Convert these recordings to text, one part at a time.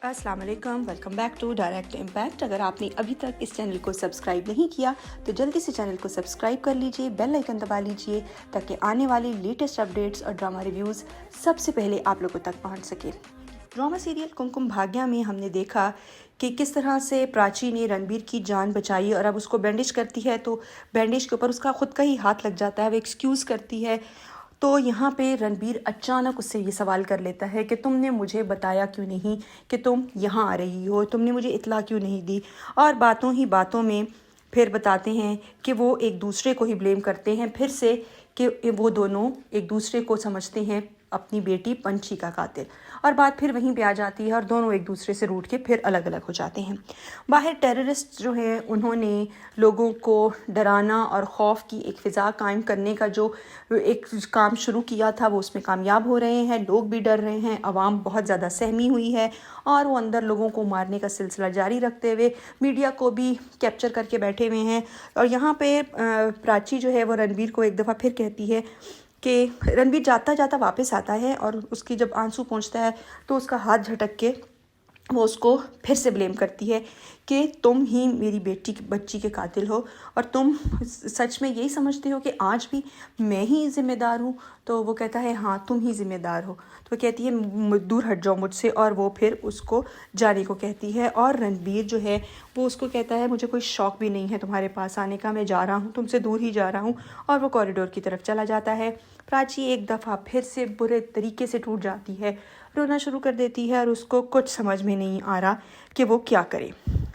अस्सलाम वालेकुम, welcome back to Direct Impact. अगर आपने अभी तक इस चैनल को सब्सक्राइब नहीं किया तो जल्दी से चैनल को सब्सक्राइब कर लीजिए, बेल आइकन दबा लीजिए ताकि आने वाली लेटेस्ट अपडेट्स और ड्रामा रिव्यूज़ सबसे पहले आप लोगों तक पहुंच सके। ड्रामा सीरियल कुमकुम भाग्य में हमने देखा कि किस तरह से प्राची ने रणबीर की जान बचाई और अब उसको बैंडेज करती है तो बैंडेज के ऊपर उसका खुद का ही हाथ लग जाता है, वो एक्सक्यूज़ करती है। तो यहाँ पे रणबीर अचानक उससे ये सवाल कर लेता है कि तुमने मुझे बताया क्यों नहीं कि तुम यहाँ आ रही हो, तुमने मुझे इत्तला क्यों नहीं दी। और बातों ही बातों में फिर बताते हैं कि वो एक दूसरे को ही ब्लेम करते हैं फिर से कि वो दोनों एक दूसरे को समझते हैं अपनी बेटी पंछी का कातिल। और बात फिर वहीं पे आ जाती है और दोनों एक दूसरे से रूठ के फिर अलग अलग हो जाते हैं। बाहर टेररिस्ट जो हैं उन्होंने लोगों को डराना और खौफ की एक फ़िज़ा कायम करने का जो एक काम शुरू किया था वो उसमें कामयाब हो रहे हैं। लोग भी डर रहे हैं, आवाम बहुत ज़्यादा सहमी हुई है और वो अंदर लोगों को मारने का सिलसिला जारी रखते हुए मीडिया को भी कैप्चर करके बैठे हुए हैं। और यहाँ पे प्राची जो है वो रणबीर को एक दफ़ा फिर कहती है कि रणबीर जाता जाता वापस आता है और उसकी जब आंसू पहुंचता है तो उसका हाथ झटक के वो उसको फिर से ब्लेम करती है कि तुम ही मेरी बच्ची के कातिल हो और तुम सच में यही समझते हो कि आज भी मैं ही ज़िम्मेदार हूँ। तो वो कहता है हाँ तुम ही ज़िम्मेदार हो। तो वो कहती है दूर हट जाओ मुझसे और वो फिर उसको जाने को कहती है। और रणबीर जो है वो उसको कहता है मुझे कोई शौक़ भी नहीं है तुम्हारे पास आने का, मैं जा रहा हूँ, तुमसे दूर ही जा रहा हूँ। और वो कॉरिडोर की तरफ चला जाता है। प्राची एक दफ़ा फिर से बुरे तरीके से टूट जाती है, रोना शुरू कर देती है और उसको कुछ समझ में नहीं आ रहा कि वो क्या करे।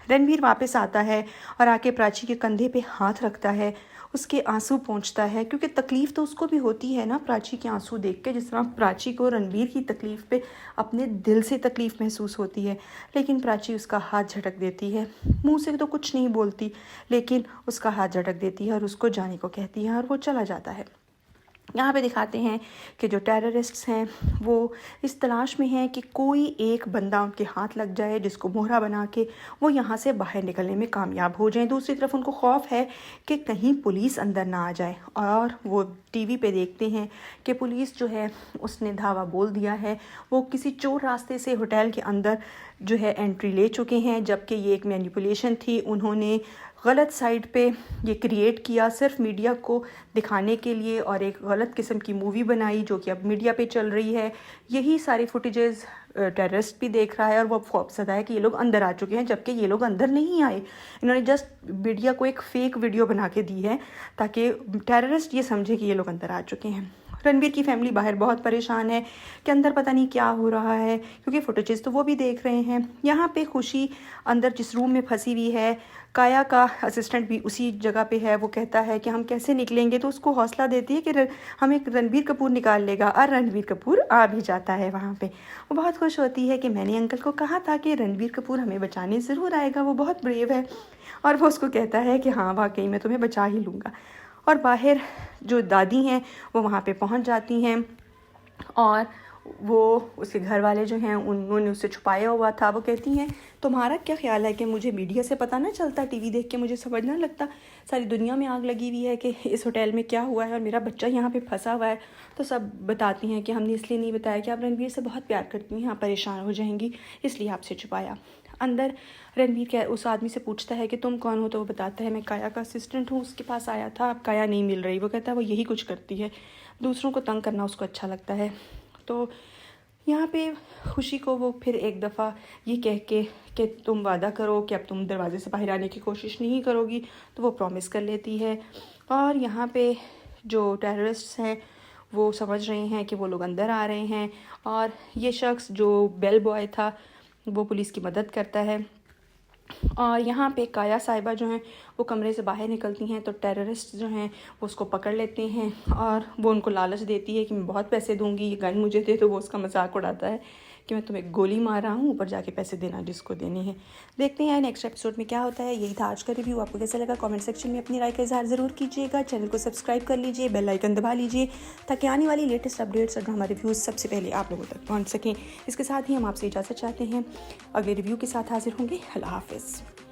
रणबीर वापस आता है और आके प्राची के कंधे पे हाथ रखता है, उसके आंसू पोंछता है क्योंकि तकलीफ़ तो उसको भी होती है ना प्राची के आंसू देख के, जिस तरह प्राची को रणबीर की तकलीफ़ पे अपने दिल से तकलीफ़ महसूस होती है। लेकिन प्राची उसका हाथ झटक देती है, मुंह से तो कुछ नहीं बोलती लेकिन उसका हाथ झटक देती है और उसको जाने को कहती है और वो चला जाता है। यहाँ पे दिखाते हैं कि जो टेररिस्ट्स हैं वो इस तलाश में हैं कि कोई एक बंदा उनके हाथ लग जाए जिसको मोहरा बना के वो यहाँ से बाहर निकलने में कामयाब हो जाएं। दूसरी तरफ उनको खौफ है कि कहीं पुलिस अंदर ना आ जाए और वो टीवी पे देखते हैं कि पुलिस जो है उसने धावा बोल दिया है, वो किसी चोर रास्ते से होटल के अंदर जो है एंट्री ले चुके हैं, जबकि ये एक मैनिपुलेशन थी। उन्होंने गलत साइड पे ये क्रिएट किया सिर्फ मीडिया को दिखाने के लिए और एक गलत किस्म की मूवी बनाई जो कि अब मीडिया पे चल रही है। यही सारी फुटेजेस टेररिस्ट भी देख रहा है और वो खौफज़दा है कि ये लोग अंदर आ चुके हैं, जबकि ये लोग अंदर नहीं आए। इन्होंने जस्ट मीडिया को एक फ़ेक वीडियो बना के दी है ताकि टेररिस्ट ये समझे कि ये लोग अंदर आ चुके हैं। रणबीर की फैमिली बाहर बहुत परेशान है कि अंदर पता नहीं क्या हो रहा है क्योंकि फुटेजेस तो वो भी देख रहे हैं। यहाँ पे खुशी अंदर जिस रूम में फंसी हुई है, काया का असिस्टेंट भी उसी जगह पे है। वो कहता है कि हम कैसे निकलेंगे, तो उसको हौसला देती है कि हमें रणबीर कपूर निकाल लेगा और रणबीर कपूर आ भी जाता है वहाँ पे। वो बहुत खुश होती है कि मैंने अंकल को कहा था कि रणबीर कपूर हमें बचाने ज़रूर आएगा, वो बहुत ब्रेव है। और वो उसको कहता है कि हाँ वाकई मैं तुम्हें बचा ही लूँगा। और बाहर जो दादी हैं वो वहाँ पे पहुँच जाती हैं और वो उसके घर वाले जो हैं उन्होंने उसे छुपाया हुआ था। वो कहती हैं तुम्हारा क्या ख्याल है कि मुझे मीडिया से पता ना चलता, टीवी देख के मुझे समझ ना लगता, सारी दुनिया में आग लगी हुई है कि इस होटल में क्या हुआ है और मेरा बच्चा यहाँ पे फंसा हुआ है। तो सब बताती हैं कि हमने इसलिए नहीं बताया कि आप रणबीर से बहुत प्यार करती हैं, आप परेशान हो जाएंगी इसलिए आपसे छुपाया। अंदर रणबीर उस आदमी से पूछता है कि तुम कौन हो, तो वो बताता है मैं काया का असिस्टेंट हूँ, उसके पास आया था, अब काया नहीं मिल रही। वो कहता है वो यही कुछ करती है, दूसरों को तंग करना उसको अच्छा लगता है। तो यहाँ पे खुशी को वो फिर एक दफ़ा ये कह के कि तुम वादा करो कि अब तुम दरवाजे से बाहर आने की कोशिश नहीं करोगी, तो वो प्रॉमिस कर लेती है। और यहाँ पे जो टेररिस्ट्स हैं वो समझ रहे हैं कि वो लोग अंदर आ रहे हैं और ये शख्स जो बेल बॉय था वो पुलिस की मदद करता है। और यहाँ पे काया साहिबा जो हैं वो कमरे से बाहर निकलती हैं तो टेररिस्ट जो हैं वो उसको पकड़ लेते हैं और वो उनको लालच देती है कि मैं बहुत पैसे दूंगी, ये गन मुझे दे। तो वो उसका मजाक उड़ाता है कि मैं तुम्हें गोली मार रहा हूँ, ऊपर जाके पैसे देना जिसको देने हैं। देखते हैं नेक्स्ट एपिसोड में क्या होता है। यही था आज का रिव्यू। आपको कैसा लगा कमेंट सेक्शन में अपनी राय का इजहार ज़रूर कीजिएगा। चैनल को सब्सक्राइब कर लीजिए, बेल आइकन दबा लीजिए ताकि आने वाली लेटेस्ट अपडेट्स और ड्रामा रिव्यूज़ सबसे पहले आप लोगों तक पहुँच सकें। इसके साथ ही हम आपसे इजाज़त चाहते हैं, अगले रिव्यू के साथ हाजिर होंगे। अल्लाह हाफ़िज़।